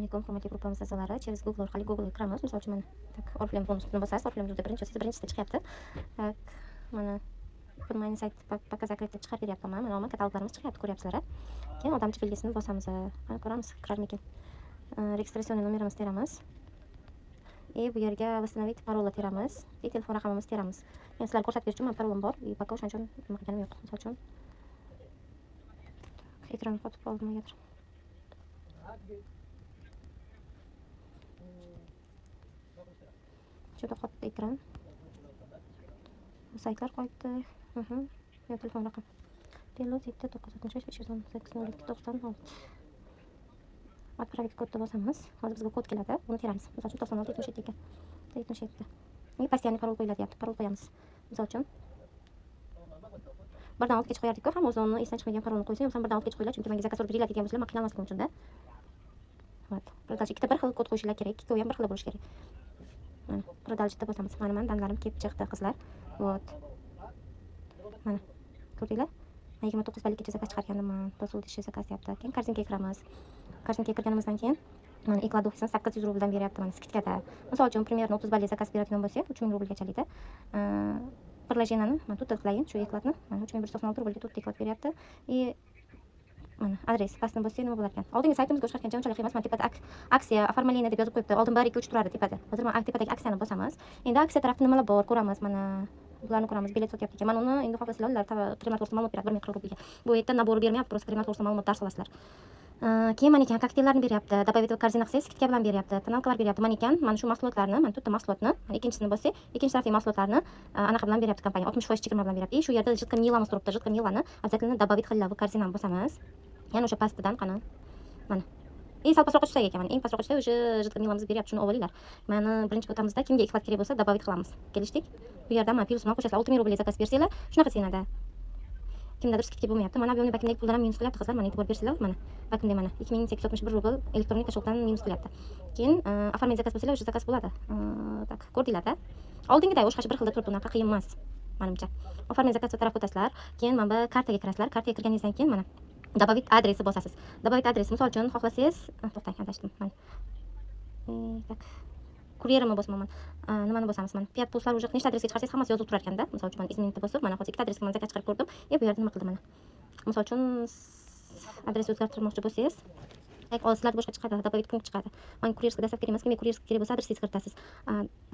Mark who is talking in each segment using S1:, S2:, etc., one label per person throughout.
S1: alaykum, hurmatli gruppamiz a'zolari. Через Google orqali Google'ga kiramiz. Misol uchun mana tak Oriflame bonusini bosasiz. Oriflame juda birinchisi chiqyapti. Tak mana Pulmani sayt пока закрыт deb chiqarib beryapman. Mana bu kataloglarimiz chiqyapti, ko'ryapsizlar. Keyin odamcha belgisini bosamiz. Mana ko'ramiz, kirarmikin. Registratsion nomerimizni teramiz. Bu yerga восстановить parolni teramiz. Telefon raqamimizni teramiz. Men sizlarga ko'rsatib berish uchun men parolim bor. Пока o'shaning uchun nima qilganim yo'q. Misol uchun ekronni qotib qoldim negadir. Juda qotdi ekran. Saytlar qo'yibdi. Yo telefon raqam. Telefon 796 Отправить kodni bosamiz. Hozir bizga kod keladi. Buni teramiz. Misol uchun 96 77 ekan. 77. Постоянный parol qo'yilyapti. Parol qo'yamiz. Misol uchun birdan oltgacha qo'yardik-ku, ham o'zini esdan chiqmagan parolni qo'ysang, ham birdan oltgacha qo'yiladi, chunki menga zakaz order beriladigan bo'lsa, men qiynalmasligim uchun-da. Продажа ikkita bir xil kod qo'yishlar kerak, ikkovi ham bir xil bo'lishi kerak. Mana продажада bosamiz. Mana danlarim kelib chiqdi, qizlar. Mana ko'rdinglar? Men 29 ballikgacha zakaz chiqarganman. Bosuldishi zakaz deyapti. Keyin korzinkaga kiramiz. Korzinkaga kirganimizdan keyin mana ekladofisini 800 rubldan beryapti mana skitkada. Misol uchun примерно 30 ballik zakaz beradigan bo'lsak, 3000 rublgachalikda. Предложениeni mana тут qilayin, shu ekladni. Mana 3196 rublga тут eklad beryapti. Mana adres pastni bossak nima bo'lar ekan? Oldingi saytimizga o'xshatgancha unchalik emas. Mana tepada aksiya оформление deb yozib qo'yibdi. Oldin 1 2 3 turadi tepada. Hozir mana tepadagi aksiyani bosamiz. Endi aksiya tarafida nimalar bor ko'ramiz. Mana bularni ko'ramiz. Bilet sotyapti ekan. Mana uni endi xohlasanglar ular qiymat to'g'risida ma'lumot beradi 1000 rublga. Bu yerda nabor bermayapti, просто qiymat to'g'risida ma'lumot dars olasizlar. Keyin mana ekan kokteyllarni beryapti. Добавить в корзину qilsangiz skitka bilan beryapti. Tonalkalar beryapti. Mana ekan, mana shu mahsulotlarni, mana tutda mahsulotni, mana ikkinchisini bossak, ikkinchi tarafdagi mahsulotlarni anaqa bilan beryapti kompaniya. 60% chegirma bilan beryapti. Shu yerda jitka milamiz turibdi. Jitka milani обязательно добавить qilinglar в корзинani bosamiz. Yana o'sha pastidan qani. Mana. Sal pastroq tushsak ekan, mana eng pastroq tushsa o'sha jitka milamiz beryapti. Shuni olinglar. Mana birinchi o'tamizda kimga eklat kerak bo'lsa, добавить qilamiz. Kelishdik. Bu yerda mana plyus bilan qo'shasizlar. 6000 rubl zakaz bersanglar, shunaqa senada. Kimdadir skitka bo'lmayapti. Mana bu bakimdagi puldan ham minus qilyapti qizlar. Mana e'tibor bersanglar, mana bakimda mana 2861 rubl elektronik tashrifdan minus qilyapti. Keyin оформить zakaz bo'lsalar, o'sha zakaz bo'ladi. Tak, ko'rdinglar-da. Oldingiday o'sha bir xilda turibdi, unaqa qiyin emas. Menimcha. Оформить zakaz tarafga o'tasizlar. Keyin mana bu kartaga kirasizlar. Kartaga kirganingizdan keyin mana добавить adresni bosasiz. Добавить adres misol uchun xohlasangiz, to'xtang, adashdim. Mana. Tak. Kuryerimni bosmayman. Nimani bosamiz? Mana Fiat Pluslar уже nechta adresga chiqarsangiz hammasi yozib turar ekanda. Misol uchun mana izminni bosib, mana hozir ikkita adresga men zakaz chiqarib ko'rdim. Bu yerda nima qildim mana? Misol uchun adresni o'zgartirmoqchi bo'lsangiz, sizlarda boshqa chiqadi, добавить punkt chiqadi. Men kuryerskiy dastlab kerak emas, kimga kuryerskiy kerak bo'lsa adresingizni kiritasiz.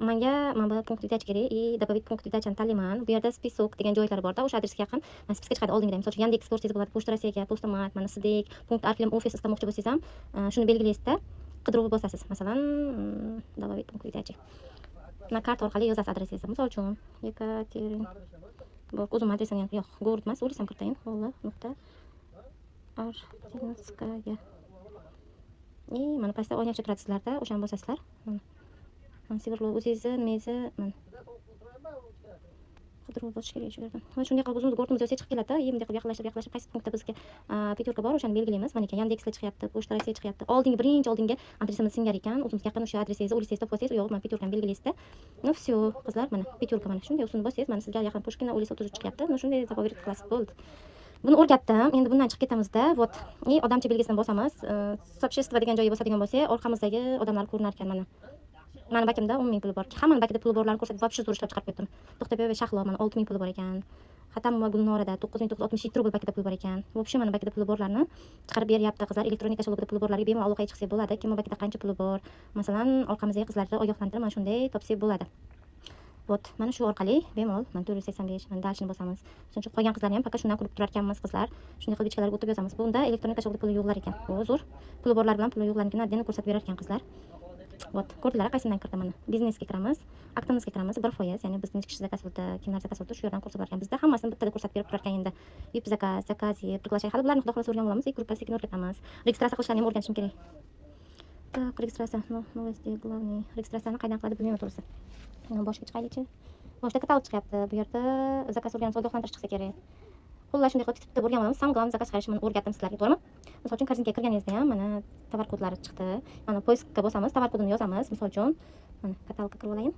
S1: Menga mana bu punkt vidach kerak, добавить punkt vidachni tanlayman. Bu yerda список degan joylari bor-da, o'sha adresga yaqin spiska chiqadi oldingida. Misol uchun Yandex ko'rsangiz bo'ladi, Pochta Rossiyaga, Postomat, mana Sidek, punkt Oriflame ofis istamoqchi bo'lsangiz ham shuni belgilaysizda, qidiruv bosasiz. Masalan, добавить punkt vidach. Mana kart orqali yozasiz adresingizni. Misol uchun Yekaterin o'zim adresim yo'q, город emas, o'risam kiritayin. Artinskaya. Mana pastda o'ynashib turasizlarda, o'shani bosasizlar. Mana Severlo o'zingizni nimangizni mana qidiruv bosish kerak shu yerdan. Mana shunday qilib o'zimiz gortimiz yo'lga chiqib keladi. Bunday qilib yaqinlashib qaysi punktda bizga peterka bor, o'shani belgilaymiz. Mana ekan Yandexda chiqyapti, Pochta Rossiya chiqyapti. Birinchi oldingi adresimiz singar ekan. O'zimizga yaqin o'sha adresingizni o'ylaysiz, topsangiz, u yo'q, mana peterkani belgilaysizda. Всё, qizlar, mana peterka mana shunday usulni bossangiz, mana sizga yaqin Pushkina o'ylaysiz 33 chiqyapti. Mana shunday добавить qilasiz, bo'ldi. Buni o'rgatdim. Endi bundan chiqib ketamizda. Вот. Odamcha belgisini bosamiz. Soобщество degan joyga bosadigan bo'lsak, orqamizdagi odamlar ko'rinar ekan mana. Mana bakimda 10000 puli bor. Hamma bakida puli borlarni ko'rsatib, вообще zo'r ishlab chiqarib qo'ydim. To'xtabek va Shahlo mana 6000 puli bor ekan. Xatamova Gulnorada 9967 rubl bakida puli bor ekan. Вообще mana bakida puli borlarni chiqarib beryapti qizlar. Elektronik tashrifda puli borlarga bemalol aloqaga chiqsa bo'ladi. Kim bakida qancha puli bor? Masalan, orqamizdagi qizlarni ogohlantirib mana shunday topsak bo'ladi. Вот, mana shu orqali bemalol mana 485 mana dalshini bosamiz. Shuncha qolgan qizlarni ham faqat shundan ko'rib turar ekanmiz qizlar. Shunday qilib ichkalarga o'tib yozamiz. Bunda elektronik tashrifda puli yo'qlar ekan. Zo'r. Puli borlar bilan puli yo'qlarnikini adden ko'rsatib berar ekan qizlar. Вот, ko'rdinglar, qaysidan kirdim mana. Biznesga kiramiz, aktimizga kiramiz, 1%, ya'ni biz necha kishi zakaz oldi, kimlar zakaz oldi, shu yerdan ko'rsatib ekan. Bizda hammasini bittada ko'rsatib berib turar ekan endi. VIP zakaz, приглашение, hali bularni xudo xolasa o'rganib olamiz, gruppasi sekin o'rgatamiz. Registratsiya qilishlarni ham o'rganishim kerak. Так, registratsiya, новости главный. Registratsiyani qaydan qiladi bilmayman to'g'risi. Boshga chiqaylikchi. Boshda katalog chiqyapti. Bu yerda zakaz olganimiz ogohlantirish chiqsa kerak. Xullas shunday qilib titib o'rganib olamiz. Samg'am zakaz qilishni o'rgatdim sizlarga, to'g'rimi? Misol uchun korzinkaga kirganingizda ham mana tovar kodlari chiqdi. Mana poiskga bosamiz, tovar kodini yozamiz. Misol uchun mana katalogga kirib olayin.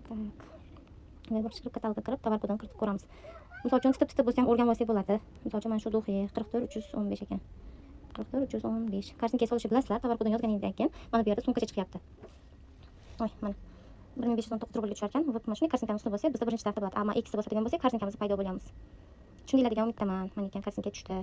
S1: Tak. Mana boshqa kirib katalogga kirib tovar kodini kiritib ko'ramiz. Misol uchun titib bo'lsa ham o'rganib olsak bo'ladi. Misol uchun mana shu duxi 44315 ekan. 44,315. Kartinka solishni bilasizlar. Tovar kodini yozganingizdan keyin mana bu yerda sumkacha chiqyapti. Oy, mana 1519 rublga tushar ekan. Вот mana shunday kartinkamiz ustida bo'lsa, bizda birinchi tartib bo'ladi. Ammo ikkisi bo'lsa degan bo'lsak, kartinkamiz paydo bo'lamiz. Tushundinglar degan umiddaman. Mana ekan kartinka tushdi.